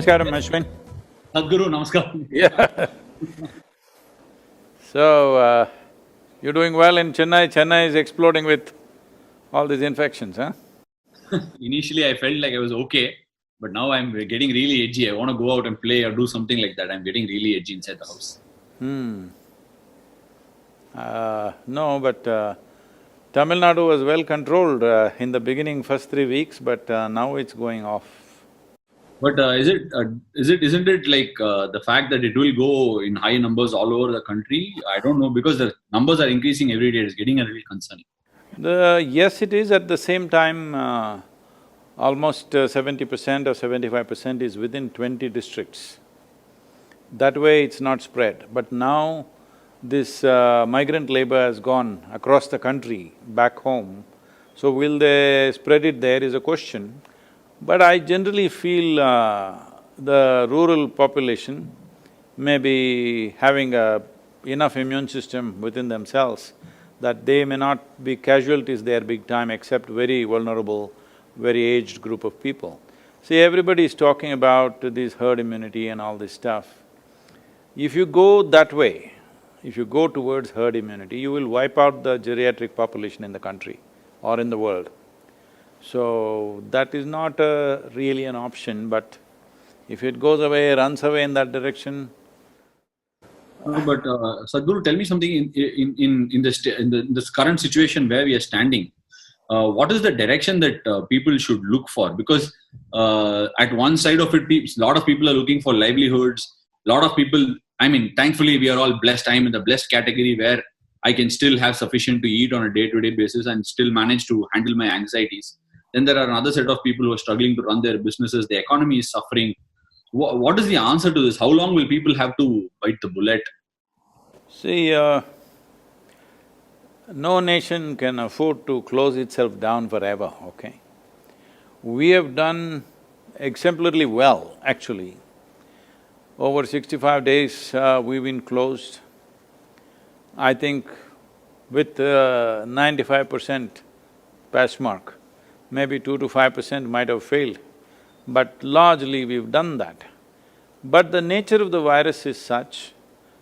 Namaskaram, Ashwin. Sadhguru, namaskar. Yeah. So, you're doing well in Chennai. Chennai is exploding with all these infections, huh? Initially, I felt like I was okay, but now I'm getting really edgy. I want to go out and play or do something like that. I'm getting really edgy inside the house. No, but Tamil Nadu was well controlled in the beginning, first 3 weeks, but now it's going off. But isn't it like the fact that it will go in high numbers all over the country? I don't know, because the numbers are increasing every day. It's getting a little concerning. Yes, it is. At the same time, almost 70% or 75% is within 20 districts. That way it's not spread. But now this migrant labor has gone across the country, back home. So will they spread it there is a question. But I generally feel the rural population may be having enough immune system within themselves that they may not be casualties there big time except very vulnerable, very aged group of people. See, everybody is talking about this herd immunity and all this stuff. If you go that way, if you go towards herd immunity, you will wipe out the geriatric population in the country or in the world. So, that is not really an option, but if it goes away, runs away in that direction… But Sadhguru, tell me something in this current situation where we are standing. What is the direction that people should look for? Because at one side of it, a lot of people are looking for livelihoods. A lot of people, I mean, thankfully we are all blessed. I'm in the blessed category where I can still have sufficient to eat on a day-to-day basis and still manage to handle my anxieties. Then there are another set of people who are struggling to run their businesses. The economy is suffering. What is the answer to this? How long will people have to bite the bullet? See, no nation can afford to close itself down forever, okay? We have done exemplarily well, actually. Over 65 days, we've been closed. I think with 95% pass mark, maybe 2 to 5% might have failed, but largely we've done that. But the nature of the virus is such,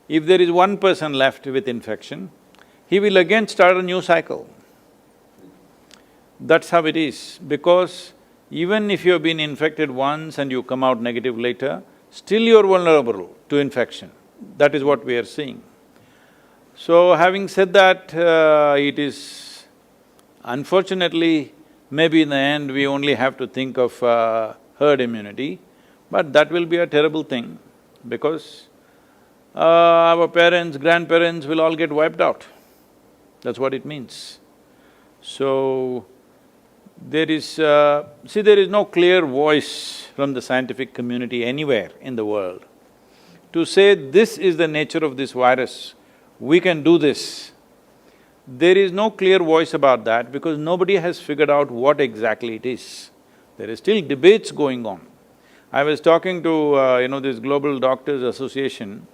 if there is one person left with infection, he will again start a new cycle. That's how it is, because even if you have been infected once and you come out negative later, still you're vulnerable to infection. That is what we are seeing. So having said that, it is… unfortunately, maybe in the end we only have to think of herd immunity, but that will be a terrible thing because our parents, grandparents will all get wiped out. That's what it means. So, there is… see, there is no clear voice from the scientific community anywhere in the world to say this is the nature of this virus, we can do this. There is no clear voice about that because nobody has figured out what exactly it is. There is still debates going on. I was talking to, this Global Doctors Association,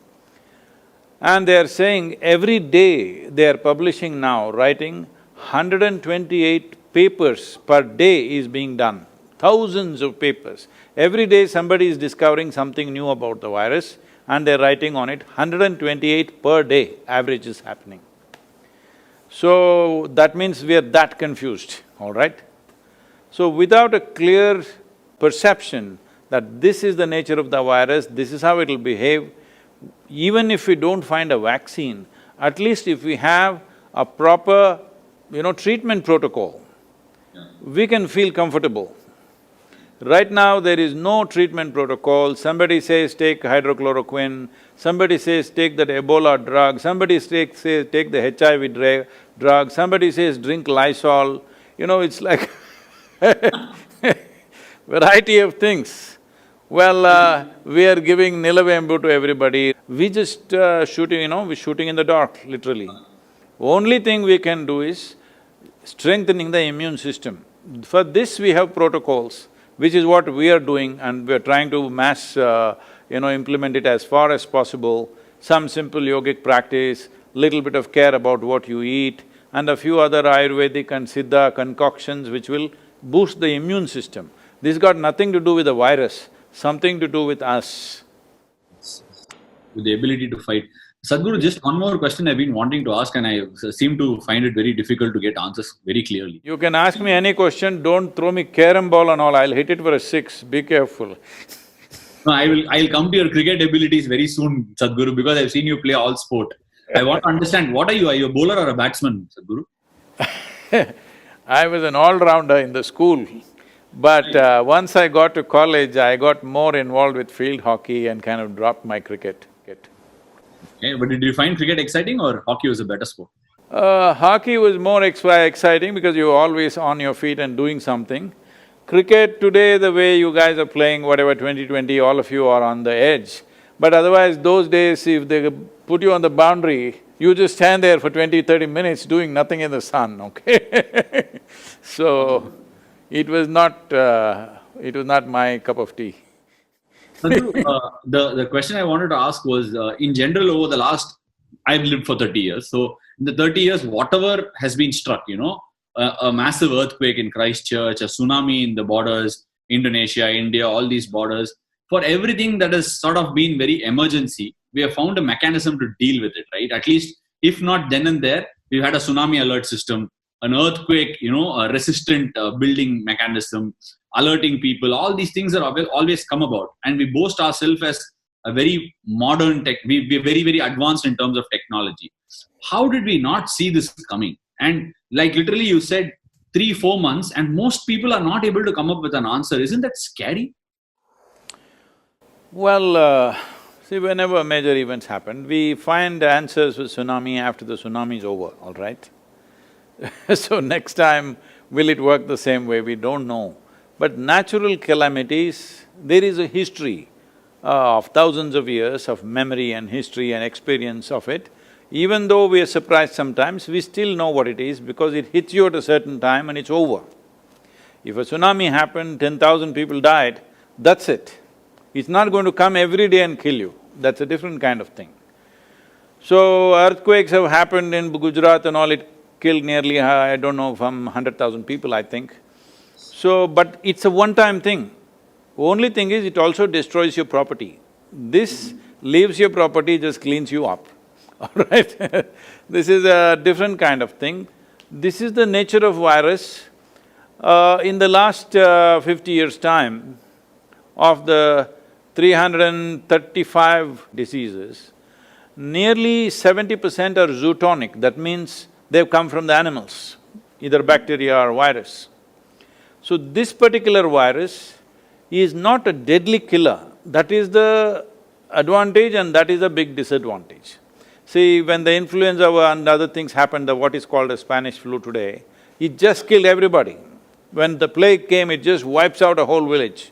and they are saying every day they are publishing now, writing 128 papers per day is being done, thousands of papers. Every day somebody is discovering something new about the virus and they're writing on it, 128 per day average is happening. So, that means we are that confused, all right? So, without a clear perception that this is the nature of the virus, this is how it'll behave, even if we don't find a vaccine, at least if we have a proper, treatment protocol, we can feel comfortable. Right now, there is no treatment protocol. Somebody says take hydrochloroquine, somebody says take that Ebola drug, somebody says take the HIV drug, somebody says drink Lysol, it's like variety of things. Well, we are giving Nilavembu to everybody. We just shooting, we're shooting in the dark, literally. Only thing we can do is strengthening the immune system. For this we have protocols, which is what we are doing, and we are trying to mass, implement it as far as possible. Some simple yogic practice, little bit of care about what you eat, and a few other Ayurvedic and Siddha concoctions which will boost the immune system. This got nothing to do with the virus. something to do with us. With the ability to fight. Sadhguru, just one more question I've been wanting to ask, and I seem to find it very difficult to get answers very clearly. You can ask me any question, don't throw me carom ball and all, I'll hit it for a 6, be careful. No, I'll come to your cricket abilities very soon, Sadhguru, because I've seen you play all sport. I want to understand, what are you? Are you a bowler or a batsman, Sadhguru? I was an all-rounder in the school, but once I got to college, I got more involved with field hockey and kind of dropped my cricket. Okay, but did you find cricket exciting or hockey was a better sport? Hockey was more exciting because you're always on your feet and doing something. Cricket today, the way you guys are playing, whatever 2020, all of you are on the edge. But otherwise, those days, if they put you on the boundary, you just stand there for 20–30 minutes doing nothing in the sun, okay? So, it was not my cup of tea. Sadhguru, the question I wanted to ask was, in general, over the last… I've lived for 30 years, so in the 30 years, whatever has been struck, a massive earthquake in Christchurch, a tsunami in the borders, Indonesia, India, all these borders, for everything that has sort of been very emergency, we have found a mechanism to deal with it, right? At least, if not then and there, we've had a tsunami alert system, an earthquake, a resistant building mechanism, alerting people. All these things are always come about, and we boast ourselves as a very modern tech. We're very, very advanced in terms of technology. How did we not see this coming? And like literally you said, 3–4 months, and most people are not able to come up with an answer. Isn't that scary? Well, see, whenever major events happen, we find answers for tsunami after the tsunami is over, all right? So next time, will it work the same way? We don't know. But natural calamities, there is a history of thousands of years of memory and history and experience of it. Even though we are surprised sometimes, we still know what it is because it hits you at a certain time and it's over. If a tsunami happened, 10,000 people died, that's it. It's not going to come every day and kill you, that's a different kind of thing. So, earthquakes have happened in Gujarat and all, it killed nearly, I don't know, from 100,000 people, I think. So, but it's a one-time thing. Only thing is, it also destroys your property. This leaves your property, just cleans you up, all right? This is a different kind of thing. This is the nature of virus. In the last 50 years' time, of the 335 diseases, nearly 70% are zootonic. That means they've come from the animals, either bacteria or virus. So this particular virus is not a deadly killer. That is the advantage and that is a big disadvantage. See, when the influenza and other things happened, what is called the Spanish flu today, it just killed everybody. When the plague came, it just wipes out a whole village.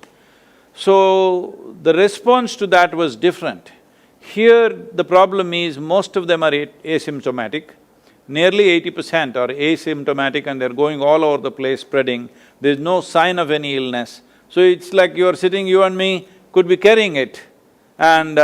So, the response to that was different. Here, the problem is most of them are asymptomatic. Nearly 80% are asymptomatic and they're going all over the place spreading. There's no sign of any illness. So it's like you're sitting, you and me could be carrying it and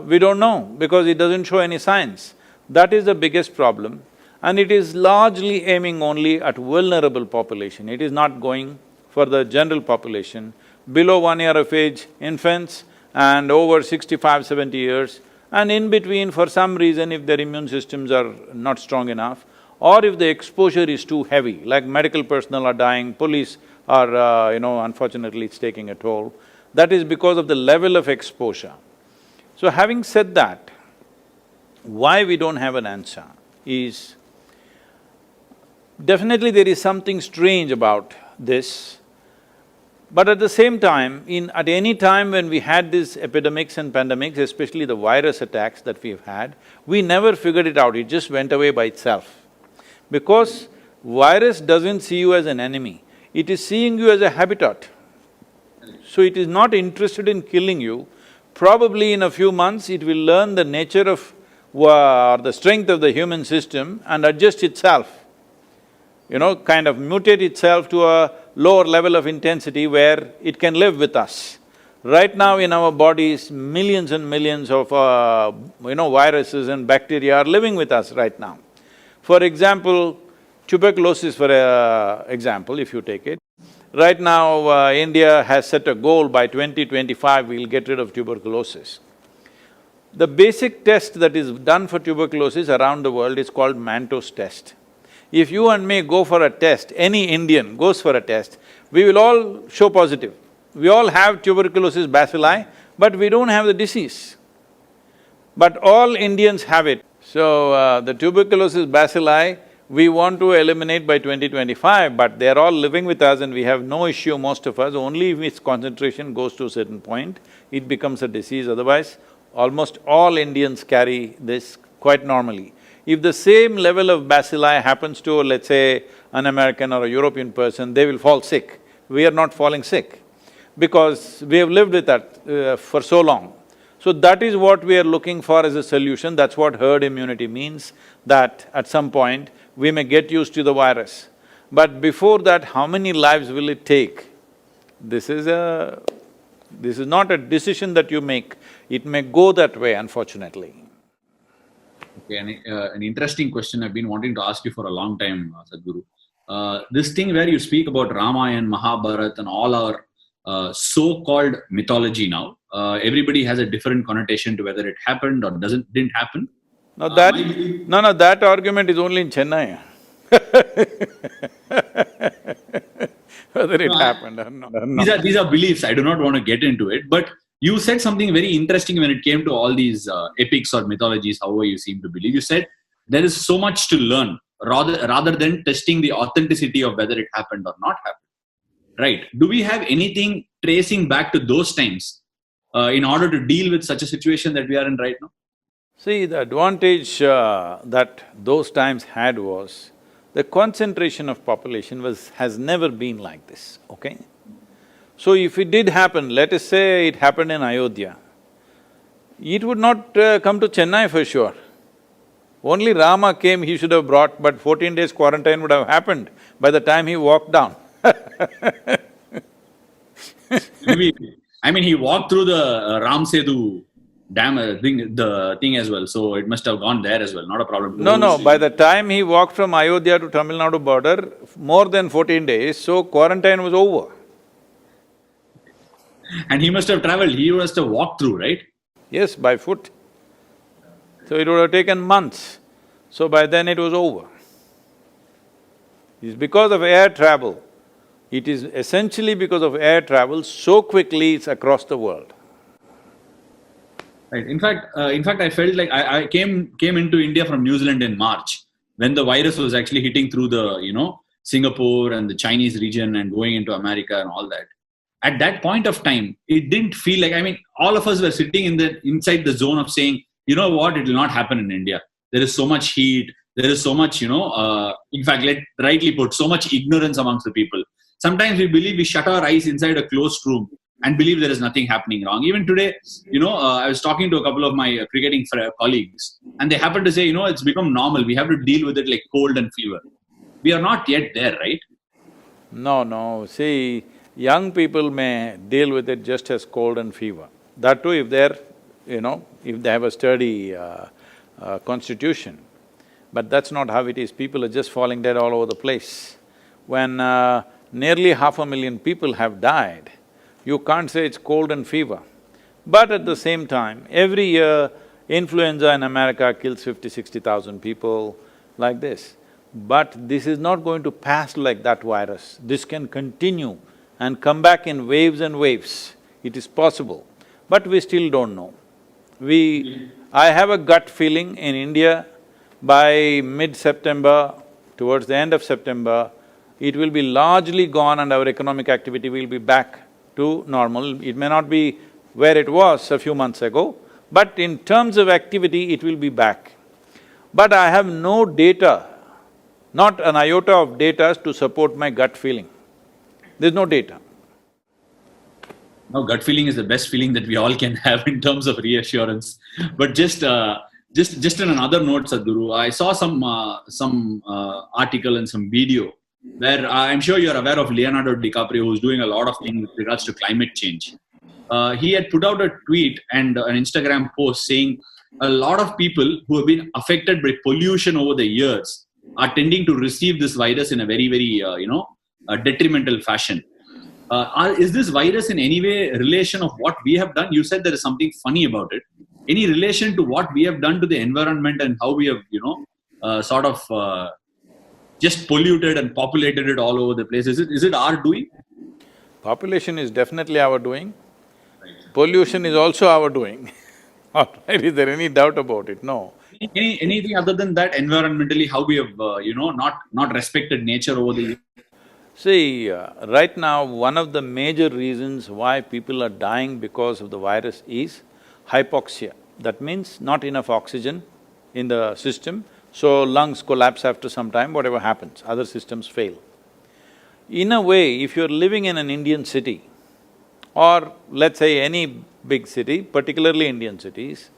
we don't know because it doesn't show any signs. That is the biggest problem, and it is largely aiming only at vulnerable population. It is not going for the general population. Below 1 year of age, infants, and over 65, 70 years, and in between, for some reason, if their immune systems are not strong enough, or if the exposure is too heavy, like medical personnel are dying, police are, unfortunately it's taking a toll, that is because of the level of exposure. So having said that, why we don't have an answer is, definitely there is something strange about this, but at the same time, at any time when we had these epidemics and pandemics, especially the virus attacks that we've had, we never figured it out, it just went away by itself. Because virus doesn't see you as an enemy, it is seeing you as a habitat. So it is not interested in killing you. Probably in a few months, it will learn the nature of or the strength of the human system and adjust itself, kind of mutate itself to a lower level of intensity where it can live with us. Right now in our bodies, millions and millions of, viruses and bacteria are living with us right now. For example, tuberculosis for example, if you take it, Right now, India has set a goal by 2025, we'll get rid of tuberculosis. The basic test that is done for tuberculosis around the world is called Manto's test. If you and me go for a test, any Indian goes for a test, we will all show positive. We all have tuberculosis bacilli, but we don't have the disease. But all Indians have it. So, the tuberculosis bacilli, we want to eliminate by 2025, but they're all living with us and we have no issue, most of us. Only if its concentration goes to a certain point, it becomes a disease. Otherwise, almost all Indians carry this quite normally. If the same level of bacilli happens to, let's say, an American or a European person, they will fall sick. We are not falling sick because we have lived with that for so long. So that is what we are looking for as a solution, that's what herd immunity means, that at some point we may get used to the virus. But before that, how many lives will it take? This is not a decision that you make, it may go that way, unfortunately. Okay, an interesting question I've been wanting to ask you for a long time, Sadhguru. This thing where you speak about Ramayana, Mahabharata and all our so-called mythology now, everybody has a different connotation to whether it happened or didn't happen. No, that argument is only in Chennai. Whether it happened or not. These are beliefs, I do not want to get into it, but you said something very interesting when it came to all these epics or mythologies, however you seem to believe. You said there is so much to learn rather than testing the authenticity of whether it happened or not happened. Right. Do we have anything tracing back to those times in order to deal with such a situation that we are in right now? See, the advantage that those times had was the concentration of population has never been like this, okay? So if it did happen, let us say it happened in Ayodhya, it would not come to Chennai for sure. Only Rama came, he should have brought, but 14 days quarantine would have happened by the time he walked down. He walked through the Ram Setu dam the thing as well, so it must have gone there as well, not a problem. No, by the time he walked from Ayodhya to Tamil Nadu border, more than 14 days, so quarantine was over. And he must have walked through, right? Yes, by foot. So it would have taken months, so by then it was over. It's because of air travel. It is essentially because of air travel, so quickly it's across the world. Right. In fact, I felt like I came into India from New Zealand in March when the virus was actually hitting through the, Singapore and the Chinese region and going into America and all that. At that point of time, it didn't feel like, all of us were sitting inside the zone of saying, you know what, it will not happen in India. There is so much heat, there is so much, in fact, rightly put, so much ignorance amongst the people. Sometimes we shut our eyes inside a closed room and believe there is nothing happening wrong. Even today, I was talking to a couple of my cricketing colleagues and they happened to say, it's become normal. We have to deal with it like cold and fever. We are not yet there, right? No. See, young people may deal with it just as cold and fever. That too if they're, if they have a sturdy constitution. But that's not how it is. People are just falling dead all over the place. When nearly 500,000 people have died, you can't say it's cold and fever. But at the same time, every year, influenza in America kills 50,000–60,000 people, like this. But this is not going to pass like that virus. This can continue and come back in waves and waves. It is possible, but we still don't know. I have a gut feeling in India, by mid-September, towards the end of September, it will be largely gone and our economic activity will be back to normal. It may not be where it was a few months ago, but in terms of activity, it will be back. But I have no data, not an iota of data to support my gut feeling. There's no data. No, gut feeling is the best feeling that we all can have in terms of reassurance. But just on another note, Sadhguru, I saw some article and some video where I'm sure you're aware of Leonardo DiCaprio, who's doing a lot of things with regards to climate change. He had put out a tweet and an Instagram post saying a lot of people who have been affected by pollution over the years are tending to receive this virus in a very, very, detrimental fashion. is this virus in any way relation of what we have done? You said there is something funny about it. Any relation to what we have done to the environment and how we have, just polluted and populated it all over the place? Is it our doing? Population is definitely our doing. Pollution is also our doing. All right, is there any doubt about it? No. Anything other than that, environmentally, how we have, not respected nature over the years? See, right now, one of the major reasons why people are dying because of the virus is hypoxia. That means not enough oxygen in the system, so lungs collapse after some time, whatever happens, other systems fail. In a way, if you're living in an Indian city, or let's say any big city, particularly Indian cities,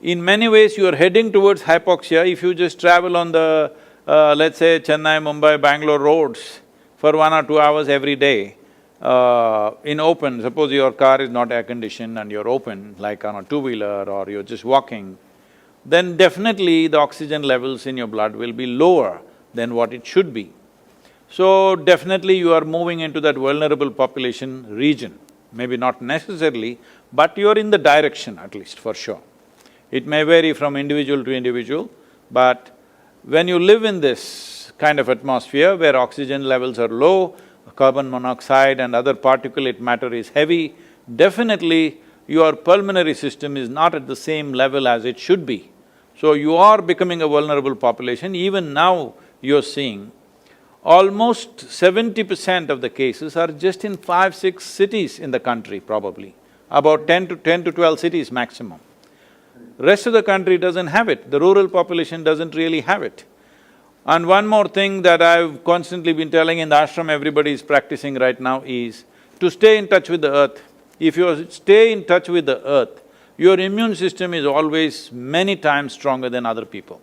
in many ways you are heading towards hypoxia if you just travel on the let's say Chennai, Mumbai, Bangalore roads for 1 or 2 hours every day, in open, suppose your car is not air-conditioned and you're open, like on a two-wheeler or you're just walking, then definitely the oxygen levels in your blood will be lower than what it should be. So definitely you are moving into that vulnerable population region, maybe not necessarily, but you're in the direction at least, for sure. It may vary from individual to individual, but when you live in this kind of atmosphere where oxygen levels are low, carbon monoxide and other particulate matter is heavy, definitely your pulmonary system is not at the same level as it should be. So you are becoming a vulnerable population. Even now you're seeing almost 70% of the cases are just in 5-6 cities in the country probably, about 10 to 12 cities maximum. Rest of the country doesn't have it, the rural population doesn't really have it. And one more thing that I've constantly been telling in the ashram, everybody is practicing right now is to stay in touch with the earth. If you stay in touch with the earth, your immune system is always many times stronger than other people.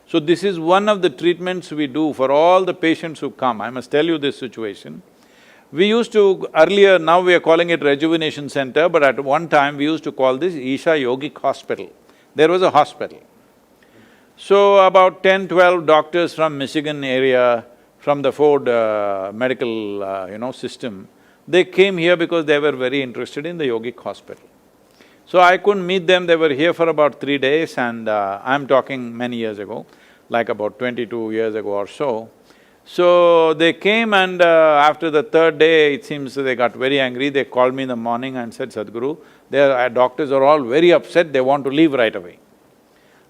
So this is one of the treatments we do for all the patients who come. I must tell you this situation. We used to… earlier, now we are calling it Rejuvenation Center, but at one time we used to call this Isha Yogic Hospital. There was a hospital. So about 10-12 doctors from Michigan area, from the Ford medical system, they came here because they were very interested in the yogic hospital. So I couldn't meet them, they were here for about 3 days and I'm talking many years ago, like about 22 years ago or so. So they came and after the third day, it seems they got very angry, they called me in the morning and said, Sadhguru, their doctors are all very upset, they want to leave right away.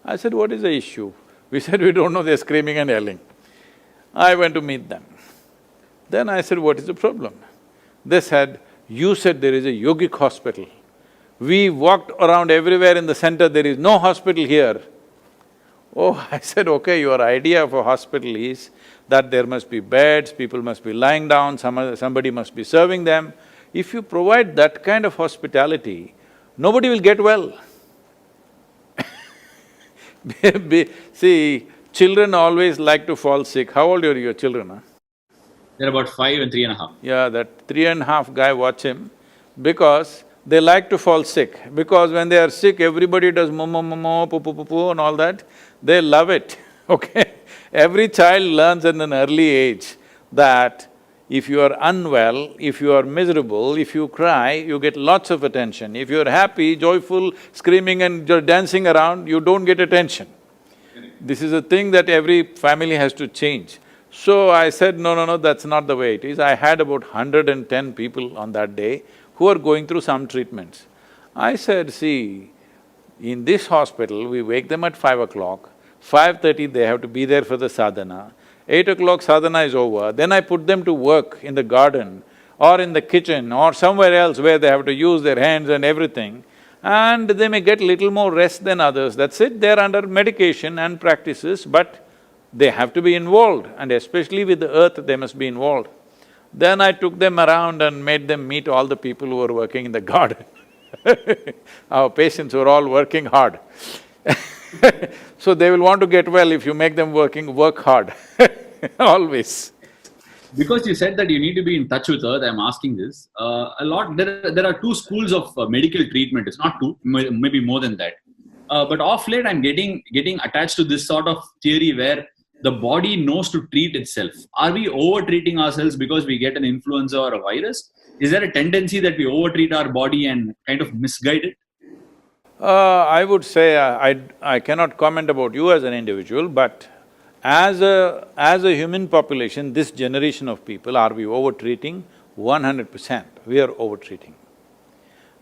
I said, what is the issue? We said, we don't know, they're screaming and yelling. I went to meet them. Then I said, what is the problem? They said, you said there is a yogic hospital. We walked around everywhere in the center, there is no hospital here. Oh, I said, okay, your idea of a hospital is that there must be beds, people must be lying down, somebody must be serving them. If you provide that kind of hospitality, nobody will get well. See, children always like to fall sick. How old are your children, huh? They're about 5 and 3.5. Yeah, that 3.5 guy, watch him, because they like to fall sick. Because when they are sick, everybody does mo, poo, poo, poo, poo and all that. They love it, okay? Every child learns at an early age that if you are unwell, if you are miserable, if you cry, you get lots of attention. If you're happy, joyful, screaming and you're dancing around, you don't get attention. This is a thing that every family has to change. So I said, no, that's not the way it is. I had about 110 people on that day who are going through some treatments. I said, see, in this hospital, we wake them at 5 o'clock, 5:30 they have to be there for the sadhana, 8 o'clock sadhana is over, then I put them to work in the garden or in the kitchen or somewhere else where they have to use their hands and everything, and they may get little more rest than others, that's it, they're under medication and practices, but they have to be involved, and especially with the earth, they must be involved. Then I took them around and made them meet all the people who were working in the garden. Our patients were all working hard. So they will want to get well if you make them work hard, always. Because you said that you need to be in touch with earth, I'm asking this. There are two schools of medical treatment, it's not two, maybe more than that. But off late I'm getting attached to this sort of theory where the body knows to treat itself. Are we over-treating ourselves because we get an influenza or a virus? Is there a tendency that we over-treat our body and kind of misguide it? I would say I cannot comment about you as an individual, but as a human population, this generation of people, are we over-treating? 100%, we are over-treating.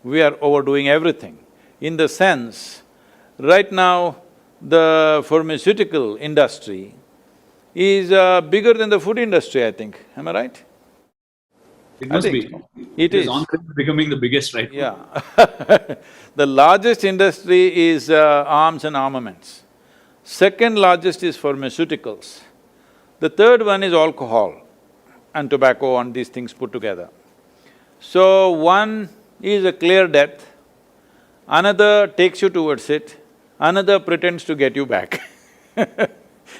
We are overdoing everything. In the sense, right now, the pharmaceutical industry is bigger than the food industry, I think. Am I right? It I must think be. it is. on becoming the biggest right now. Yeah. The largest industry is arms and armaments. Second largest is pharmaceuticals. The third one is alcohol and tobacco and these things put together. So one is a clear death, another takes you towards it, another pretends to get you back.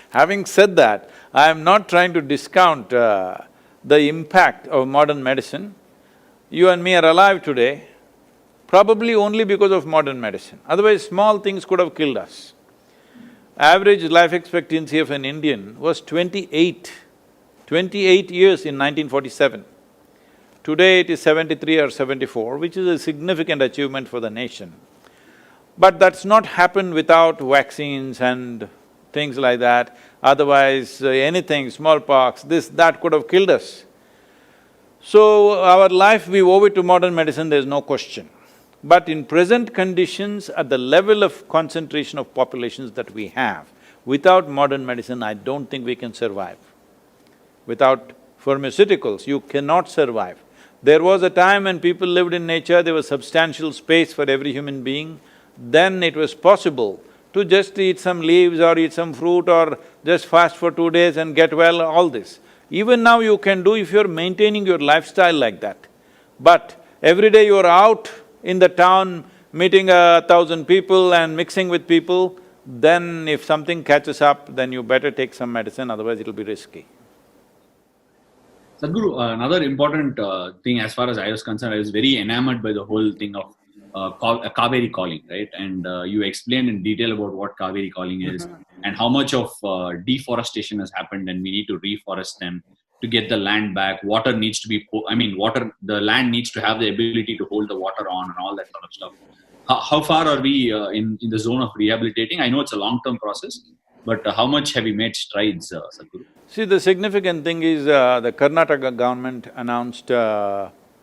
Having said that, I am not trying to discount the impact of modern medicine. You and me are alive today, probably only because of modern medicine. Otherwise, small things could have killed us. Average life expectancy of an Indian was 28 years in 1947. Today it is 73 or 74, which is a significant achievement for the nation. But that's not happened without vaccines and things like that. Otherwise, anything, smallpox, this, that could have killed us. So, our life, we owe it to modern medicine, there's no question. But in present conditions, at the level of concentration of populations that we have, without modern medicine, I don't think we can survive. Without pharmaceuticals, you cannot survive. There was a time when people lived in nature, there was substantial space for every human being. Then it was possible to just eat some leaves or eat some fruit or just fast for 2 days and get well, all this. Even now you can do if you're maintaining your lifestyle like that. But every day you're out in the town, meeting 1,000 people and mixing with people, then if something catches up, then you better take some medicine, otherwise it'll be risky. Sadhguru, another important thing as far as I was concerned, I was very enamored by the whole thing of Cauvery calling, right? And you explained in detail about what Cauvery calling is and how much of deforestation has happened, and we need to reforest them to get the land back. Water needs to be, the land needs to have the ability to hold the water on and all that sort of stuff. How far are we in the zone of rehabilitating? I know it's a long-term process, but how much have we made strides, Sadhguru? See, the significant thing is the Karnataka government announced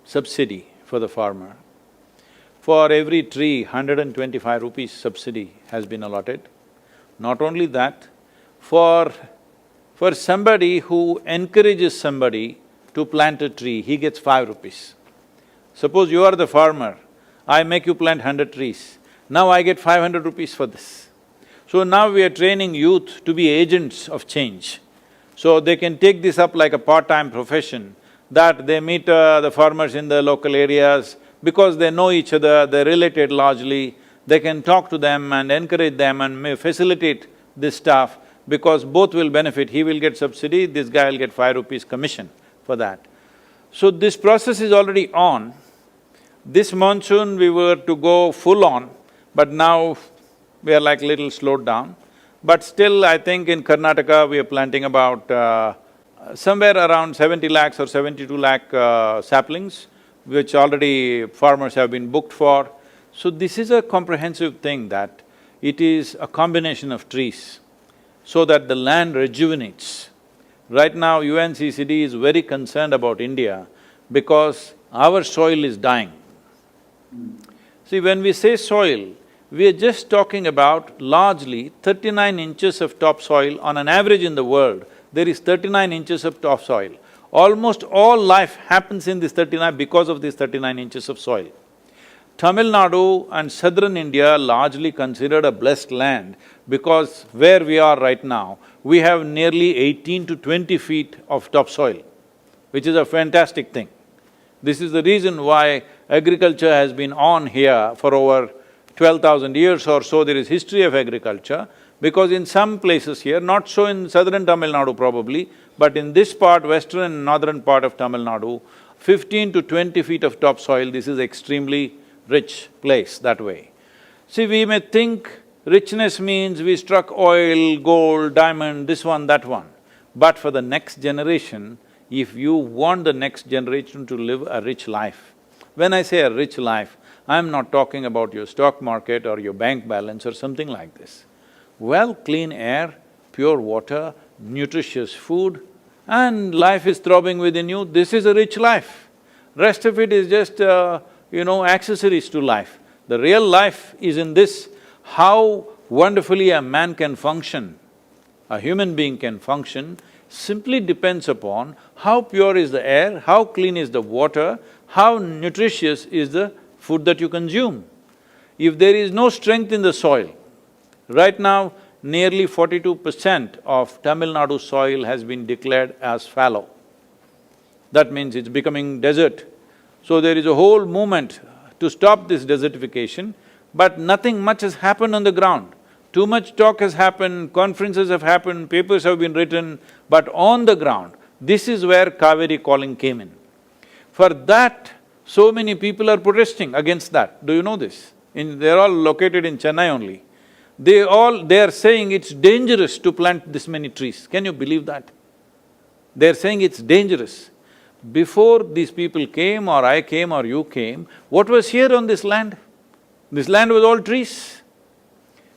subsidy for the farmer. For every tree, 125 rupees subsidy has been allotted. Not only that, for somebody who encourages somebody to plant a tree, he gets 5 rupees. Suppose you are the farmer, I make you plant 100 trees, now I get 500 rupees for this. So now we are training youth to be agents of change. So they can take this up like a part-time profession, that they meet the farmers in the local areas, because they know each other, they're related largely, they can talk to them and encourage them and may facilitate this stuff, because both will benefit. He will get subsidy, this guy will get 5 rupees commission for that. So this process is already on. This monsoon we were to go full on, but now we are like little slowed down. But still, I think in Karnataka we are planting about somewhere around 70 lakhs or 72 lakh saplings, which already farmers have been booked for. So this is a comprehensive thing, that it is a combination of trees so that the land rejuvenates. Right now UNCCD is very concerned about India because our soil is dying. See, when we say soil, we are just talking about largely 39 inches of topsoil. On an average in the world, there is 39 inches of topsoil. Almost all life happens in this 39 because of these 39 inches of soil. Tamil Nadu and southern India largely considered a blessed land because where we are right now, we have nearly 18 to 20 feet of topsoil, which is a fantastic thing. This is the reason why agriculture has been on here for over 12,000 years or so. There is history of agriculture, because in some places here, not so in southern Tamil Nadu probably, but in this part, western and northern part of Tamil Nadu, 15 to 20 feet of topsoil, this is extremely rich place that way. See, we may think Richness means we struck oil, gold, diamond, this one, that one. But for the next generation, if you want the next generation to live a rich life, when I say a rich life, I'm not talking about your stock market or your bank balance or something like this. Well, clean air, pure water, nutritious food, and life is throbbing within you, this is a rich life. Rest of it is just, accessories to life. The real life is in this, how wonderfully a man can function, a human being can function, simply depends upon how pure is the air, how clean is the water, how nutritious is the food that you consume. If there is no strength in the soil, right now nearly 42% of Tamil Nadu soil has been declared as fallow. That means it's becoming desert. So there is a whole movement to stop this desertification, but nothing much has happened on the ground. Too much talk has happened, conferences have happened, papers have been written, but on the ground, this is where Cauvery calling came in. For that, so many people are protesting against that. Do you know this? They're all located in Chennai only. They are saying it's dangerous to plant this many trees. Can you believe that? They're saying it's dangerous. Before these people came or I came or you came, what was here on this land? This land was all trees.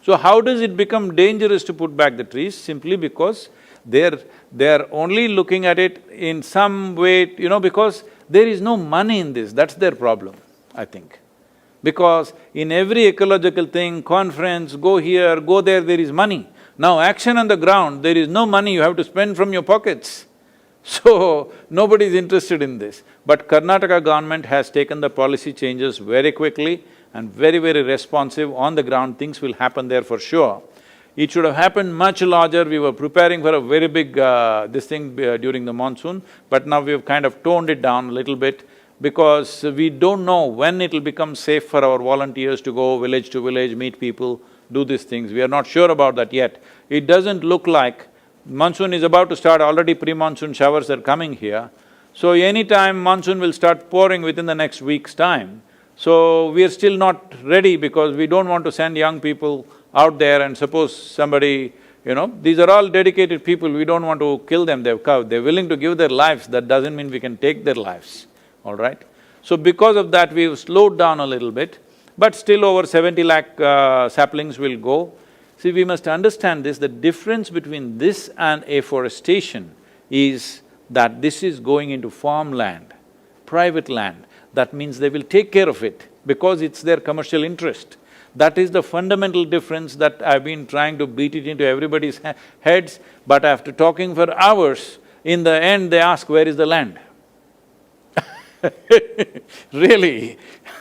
So how does it become dangerous to put back the trees? Simply because they're only looking at it in some way, because there is no money in this, that's their problem, I think. Because in every ecological thing, conference, go here, go there, there is money. Now action on the ground, there is no money, you have to spend from your pockets. So, nobody is interested in this. But Karnataka government has taken the policy changes very quickly and very, very responsive. On the ground, things will happen there for sure. It should have happened much larger. We were preparing for a very big during the monsoon, but now we've kind of toned it down a little bit because we don't know when it'll become safe for our volunteers to go village to village, meet people, do these things. We are not sure about that yet. It doesn't look like… monsoon is about to start, already pre-monsoon showers are coming here. So anytime monsoon will start pouring within the next week's time. So we are still not ready because we don't want to send young people out there and suppose somebody, these are all dedicated people, we don't want to kill them, they're willing to give their lives, that doesn't mean we can take their lives, all right? So because of that, we've slowed down a little bit, but still over 70 lakh saplings will go. See, we must understand this, the difference between this and afforestation is that this is going into farmland, private land. That means they will take care of it because it's their commercial interest. That is the fundamental difference that I've been trying to beat it into everybody's heads, but after talking for hours, in the end they ask, where is the land? Really,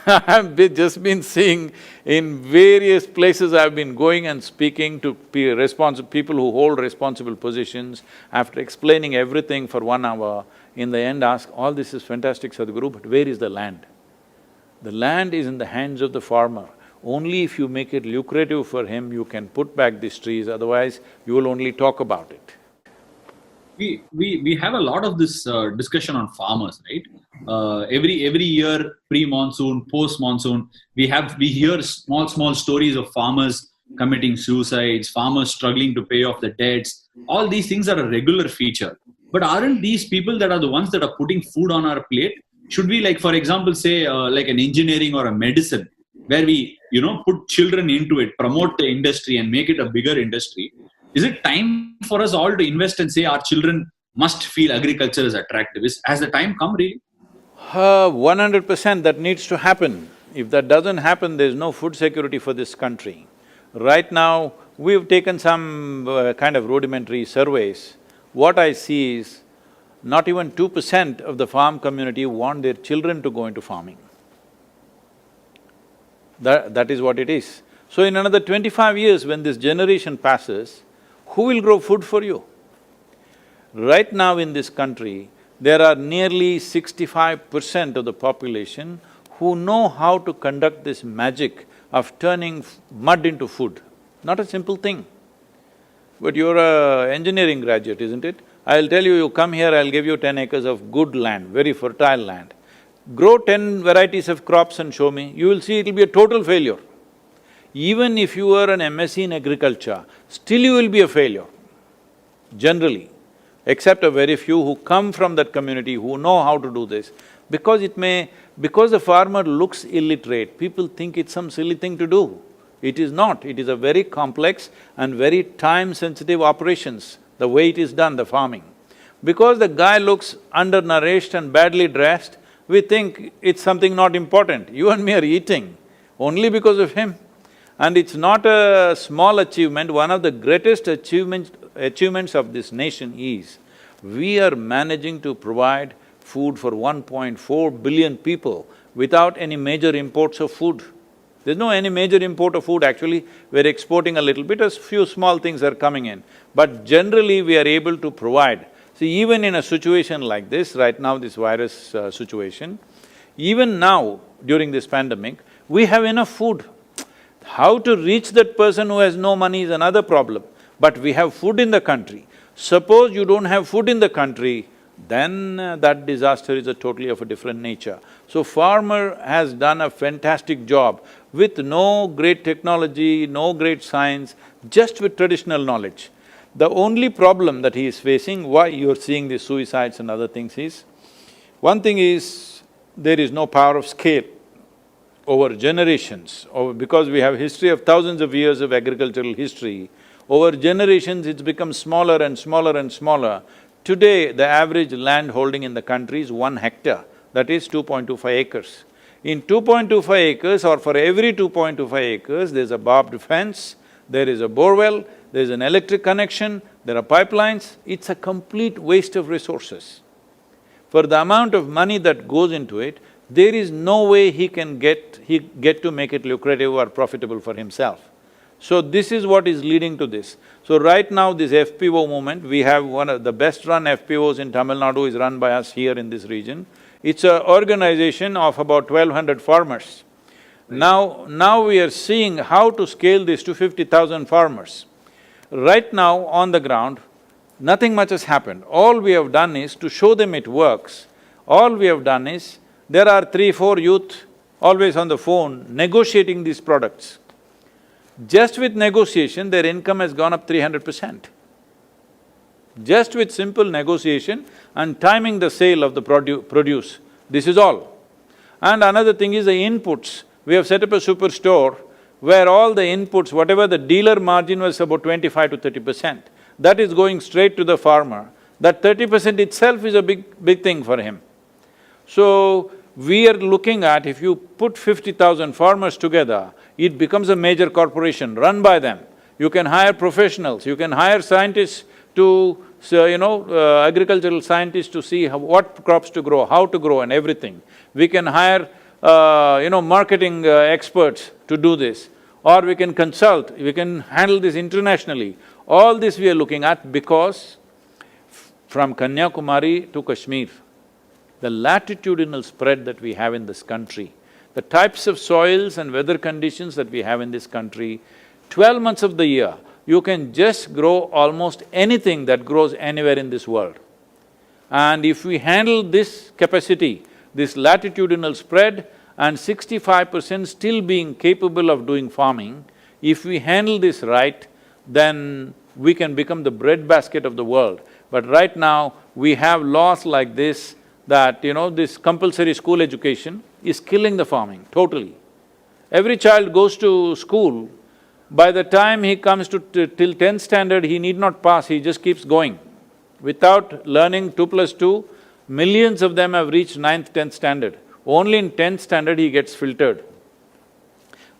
I've just been seeing in various places I've been going and speaking to people who hold responsible positions, after explaining everything for 1 hour, in the end ask, all this is fantastic, Sadhguru, but where is the land? The land is in the hands of the farmer. Only if you make it lucrative for him, you can put back these trees, otherwise you will only talk about it. We have a lot of this discussion on farmers, right? Every year, pre-monsoon, post-monsoon, we hear small stories of farmers committing suicides, farmers struggling to pay off the debts. All these things are a regular feature. But aren't these people that are the ones that are putting food on our plate? Should we, like, for example, say like an engineering or a medicine, where we put children into it, promote the industry and make it a bigger industry? Is it time for us all to invest and say our children must feel agriculture is attractive? Has the time come really? 100% that needs to happen. If that doesn't happen, there's no food security for this country. Right now, we've taken some kind of rudimentary surveys. What I see is, not even 2% of the farm community want their children to go into farming. That is what it is. So in another 25 years, when this generation passes, who will grow food for you? Right now in this country, there are nearly 65% of the population who know how to conduct this magic of turning mud into food. Not a simple thing. But you're an engineering graduate, isn't it? I'll tell you, you come here, I'll give you 10 acres of good land, very fertile land. Grow 10 varieties of crops and show me, you will see it'll be a total failure. Even if you are an MSc in agriculture, still you will be a failure, generally, except a very few who come from that community, who know how to do this. Because the farmer looks illiterate, people think it's some silly thing to do. It is not, it is a very complex and very time-sensitive operations, the way it is done, the farming. Because the guy looks undernourished and badly dressed, we think it's something not important. You and me are eating only because of him. And it's not a small achievement, one of the greatest achievements of this nation is, we are managing to provide food for 1.4 billion people without any major imports of food. There's no any major import of food, actually, we're exporting a little bit, a few small things are coming in. But generally, we are able to provide. See, even in a situation like this, right now this virus situation, even now, during this pandemic, we have enough food. How to reach that person who has no money is another problem, but we have food in the country. Suppose you don't have food in the country, then that disaster is totally of a different nature. So farmer has done a fantastic job with no great technology, no great science, just with traditional knowledge. The only problem that he is facing, why you're seeing these suicides and other things is, one thing is, there is no power of scale over generations, because we have history of thousands of years of agricultural history, over generations it's become smaller and smaller and smaller. Today, the average land holding in the country is 1 hectare, that is 2.25 acres. In 2.25 acres, or for every 2.25 acres, there's a barbed fence, there is a borewell, there's an electric connection, there are pipelines, it's a complete waste of resources. For the amount of money that goes into it, there is no way he can get to make it lucrative or profitable for himself. So this is what is leading to this. So right now this FPO movement, we have one of the best run FPOs in Tamil Nadu is run by us here in this region. It's an organization of about 1,200 farmers. Now we are seeing how to scale this to 50,000 farmers. Right now on the ground, nothing much has happened. All we have done is to show them it works. All we have done is, there are 3-4 youth always on the phone negotiating these products. Just with negotiation, their income has gone up 300%. Just with simple negotiation and timing the sale of the produce, this is all. And another thing is the inputs. We have set up a superstore where all the inputs, whatever the dealer margin was about 25 to 30%, that is going straight to the farmer. That 30% itself is a big thing for him. So, we are looking at, if you put 50,000 farmers together, it becomes a major corporation run by them. You can hire professionals, you can hire scientists to, agricultural scientists to see what crops to grow, how to grow and everything. We can hire, marketing experts to do this, or we can consult, we can handle this internationally. All this we are looking at because from Kanyakumari to Kashmir, the latitudinal spread that we have in this country, the types of soils and weather conditions that we have in this country, 12 months of the year, you can just grow almost anything that grows anywhere in this world. And if we handle this capacity, this latitudinal spread, and 65% still being capable of doing farming, if we handle this right, then we can become the breadbasket of the world. But right now, we have laws like this, that, this compulsory school education is killing the farming, totally. Every child goes to school, by the time he comes to till 10th standard, he need not pass, he just keeps going. Without learning 2+2, millions of them have reached 9th, 10th standard. Only in 10th standard he gets filtered.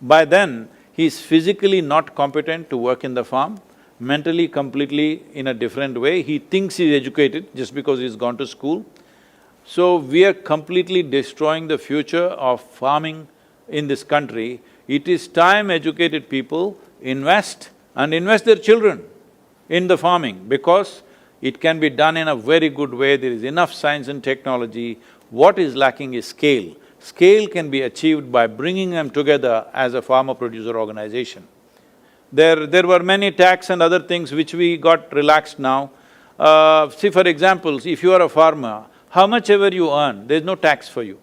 By then, he is physically not competent to work in the farm, mentally completely in a different way. He thinks he's educated just because he's gone to school. So, we are completely destroying the future of farming in this country. It is time educated people invest and invest their children in the farming, because it can be done in a very good way, there is enough science and technology. What is lacking is scale. Scale can be achieved by bringing them together as a farmer-producer organization. There were many tax and other things which we got relaxed now. See, for example, if you are a farmer, how much ever you earn, there's no tax for you.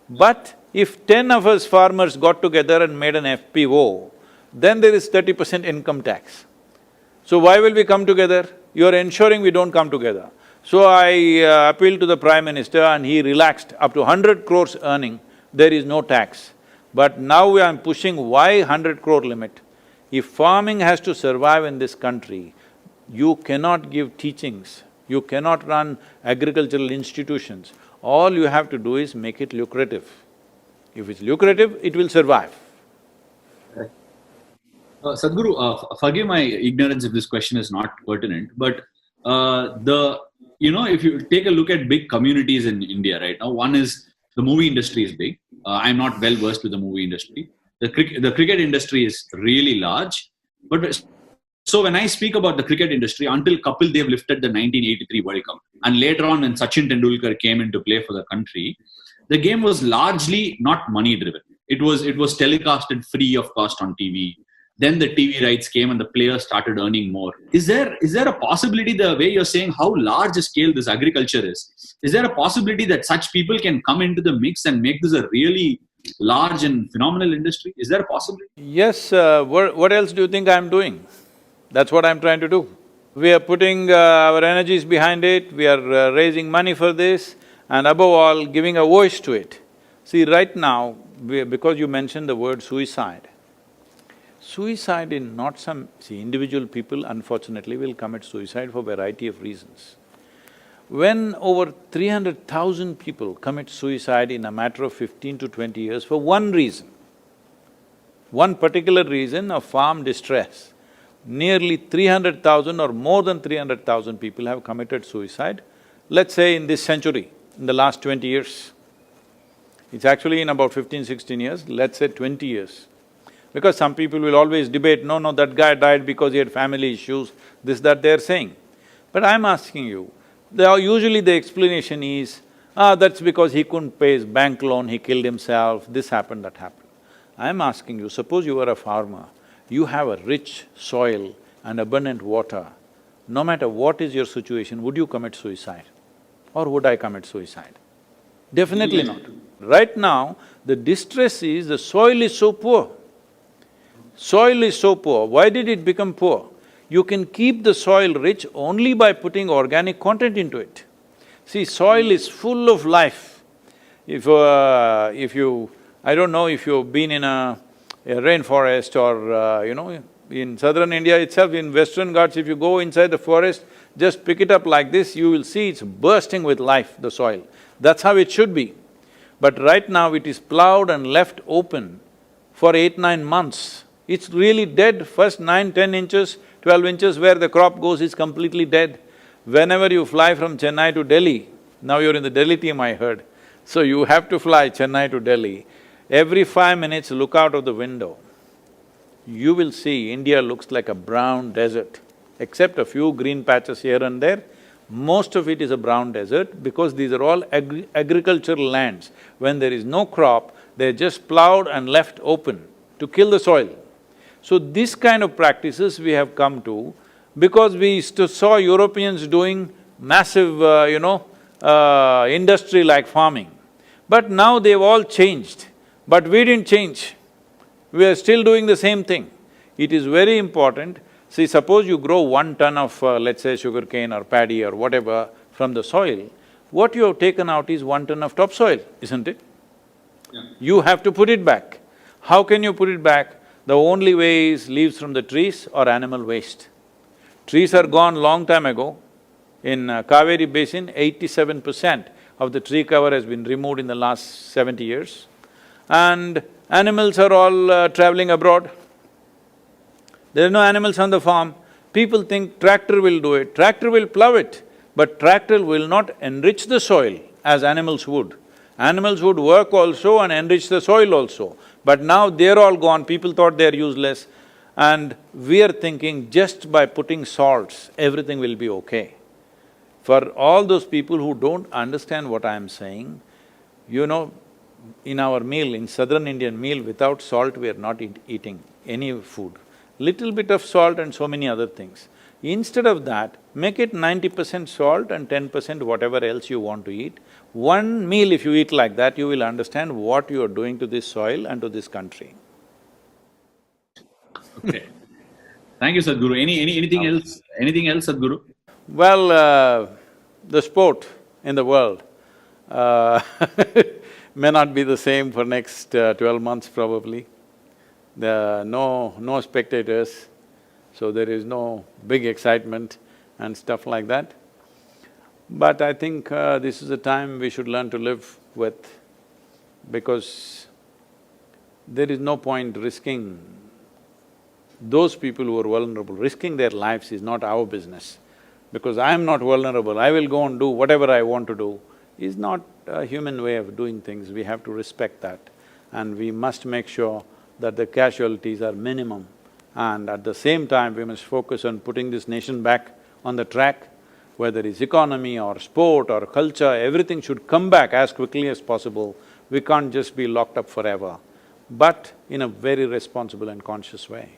But if 10 of us farmers got together and made an FPO, then there is 30% income tax. So why will we come together? You're ensuring we don't come together. So I appealed to the Prime Minister and he relaxed up to 100 crores earning, there is no tax. But now I'm pushing why 100 crore limit? If farming has to survive in this country, you cannot give teachings, you cannot run agricultural institutions. All you have to do is make it lucrative. If it's lucrative, it will survive. Sadhguru, forgive my ignorance if this question is not pertinent, but if you take a look at big communities in India right now, one is the movie industry is big. I'm not well versed with the movie industry. The cricket industry is really large. But so when I speak about the cricket industry, until Kapil Dev lifted the 1983 World Cup, and later on when Sachin Tendulkar came into play for the country, the game was largely not money driven. It was telecasted free of cost on TV. Then the TV rights came and the players started earning more. Is there a possibility, the way you're saying how large a scale this agriculture is there a possibility that such people can come into the mix and make this a really large and phenomenal industry? Is there a possibility? Yes, what else do you think I'm doing? That's what I'm trying to do. We are putting our energies behind it, we are raising money for this, and above all, giving a voice to it. See, right now, because you mentioned the word suicide, suicide in not some… See, individual people unfortunately will commit suicide for a variety of reasons. When over 300,000 people commit suicide in a matter of 15 to 20 years for one reason, one particular reason of farm distress, nearly 300,000 or more than 300,000 people have committed suicide, let's say in this century, in the last 20 years. It's actually in about 15, 16 years, let's say 20 years. Because some people will always debate, no, that guy died because he had family issues, this, that they're saying. But I'm asking you, usually the explanation is, that's because he couldn't pay his bank loan, he killed himself, this happened, that happened. I'm asking you, suppose you are a farmer, you have a rich soil and abundant water, no matter what is your situation, would you commit suicide? Or would I commit suicide? Definitely not. Right now, the distress is the soil is so poor. Soil is so poor. Why did it become poor? You can keep the soil rich only by putting organic content into it. See, soil is full of life. If you… I don't know if you've been in a rainforest or, in southern India itself, in Western Ghats, if you go inside the forest, just pick it up like this, you will see it's bursting with life, the soil. That's how it should be. But right now it is plowed and left open for 8–9 months. It's really dead. First 9–10 inches, 12 inches where the crop goes is completely dead. Whenever you fly from Chennai to Delhi, now you're in the Delhi team, I heard, so you have to fly Chennai to Delhi, every 5 minutes look out of the window. You will see India looks like a brown desert, except a few green patches here and there. Most of it is a brown desert because these are all agricultural lands. When there is no crop, they're just plowed and left open to kill the soil. So this kind of practices we have come to because we saw Europeans doing massive, industry like farming. But now they've all changed, but we didn't change. We are still doing the same thing. It is very important. See, suppose you grow 1 ton of, let's say, sugarcane or paddy or whatever from the soil, what you have taken out is 1 ton of topsoil, isn't it? Yeah. You have to put it back. How can you put it back? The only way is leaves from the trees or animal waste. Trees are gone long time ago. In Cauvery basin, 87% of the tree cover has been removed in the last 70 years. And animals are all traveling abroad. There are no animals on the farm. People think tractor will do it, tractor will plow it, but tractor will not enrich the soil as animals would. Animals would work also and enrich the soil also. But now they're all gone, people thought they're useless, and we are thinking just by putting salts, everything will be okay. For all those people who don't understand what I'm saying, in our meal, in southern Indian meal, without salt we are not eating any food. Little bit of salt and so many other things. Instead of that, make it 90% salt and 10% whatever else you want to eat. One meal if you eat like that, you will understand what you are doing to this soil and to this country. Okay. Thank you, Sadhguru. Anything else? Anything else, Sadhguru? Well, the sport in the world may not be the same for next 12 months probably. There are no spectators, so there is no big excitement and stuff like that. But I think this is a time we should learn to live with, because there is no point risking those people who are vulnerable. Risking their lives is not our business. Because I am not vulnerable, I will go and do whatever I want to do, is not a human way of doing things. We have to respect that. And we must make sure that the casualties are minimum. And at the same time, we must focus on putting this nation back on the track, whether it's economy or sport or culture, everything should come back as quickly as possible. We can't just be locked up forever, but in a very responsible and conscious way.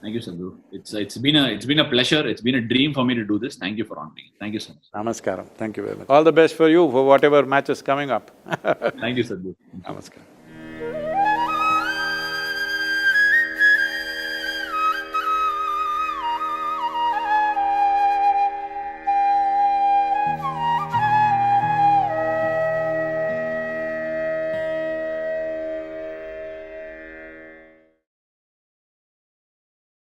Thank you, Sadhguru. It's been a pleasure. It's been a dream for me to do this. Thank you for honoring. Thank you so much. Namaskaram, thank you very much. All the best for you for whatever match is coming up. Thank you, Sadhguru. Namaskaram.